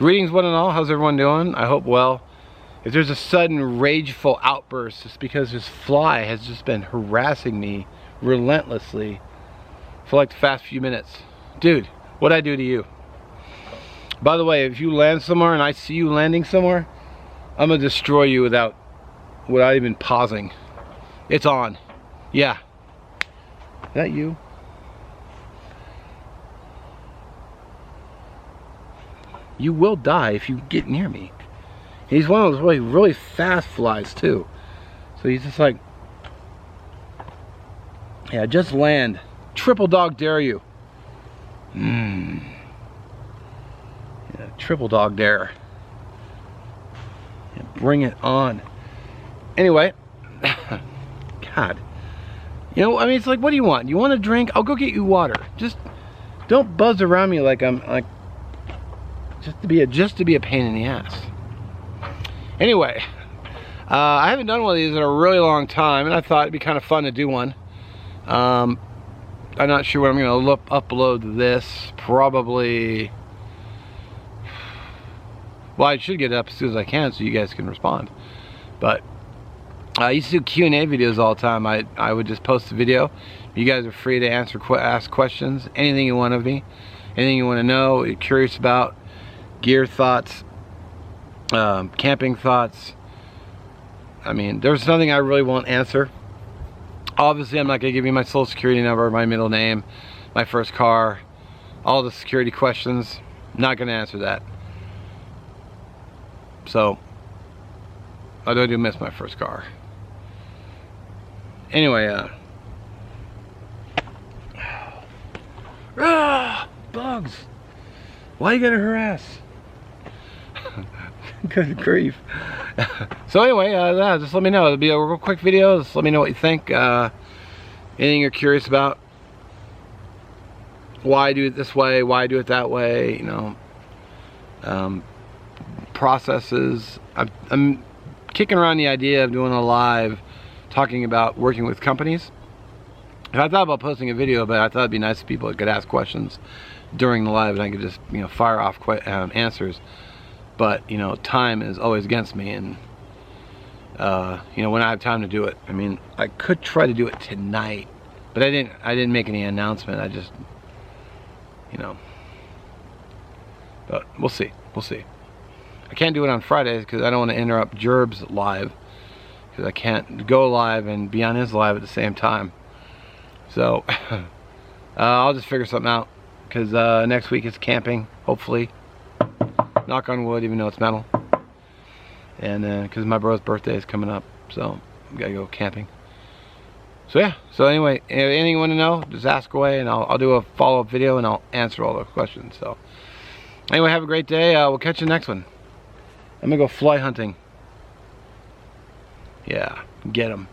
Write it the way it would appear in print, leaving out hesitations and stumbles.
Greetings one and all, how's everyone doing? I hope well. If there's a sudden rageful outburst, it's because this fly has just been harassing me relentlessly for like the past few minutes. Dude, what'd I do to you? By the way, if you land somewhere and I see you landing somewhere, I'm gonna destroy you without even pausing. It's on. Yeah. Is that you? You will die if you get near me. He's one of those really fast flies too. So he's just like, yeah, just land. Triple dog dare you. Yeah, triple dog dare. Yeah, bring it on. Anyway, God. You know, I mean, it's like, what do you want? You want a drink? I'll go get you water. Just don't buzz around me like I'm like just to be a pain in the ass. Anyway, I haven't done one of these in a really long time, and I thought it'd be kind of fun to do one. I'm not sure when I'm going to upload this. Probably, well, I should get it up as soon as I can so you guys can respond. But I used to do Q&A videos all the time. I would just post a video. You guys are free to ask questions, anything you want of me, anything you want to know, you're curious about, gear thoughts, camping thoughts. I mean, there's nothing I really won't answer. Obviously, I'm not going to give you my social security number, my middle name, my first car, all the security questions. I'm not going to answer that. So, I do miss my first car. Anyway, bugs! Why you gotta harass? Good grief. So anyway, just let me know. It'll be a real quick video. Just let me know what you think. Anything you're curious about. Why I do it this way, why I do it that way, you know. Processes. I'm kicking around the idea of doing a live talking about working with companies. I thought about posting a video, but I thought it'd be nice if people could ask questions during the live and I could just, you know, fire off answers. But, you know, time is always against me, and you know, when I have time to do it. I mean, I could try to do it tonight, but I didn't make any announcement. I just, you know, but we'll see. I can't do it on Fridays because I don't want to interrupt Jerb's live, because I can't go live and be on his live at the same time. So I'll just figure something out, because next week is camping, hopefully. Knock on wood, even though it's metal. And because my bro's birthday is coming up, so we gotta go camping. So yeah, so anyway, anything you want to know, just ask away, and I'll do a follow-up video and I'll answer all the questions. So anyway, have a great day. We'll catch you next one. I'm gonna go fly hunting. Yeah, get 'em.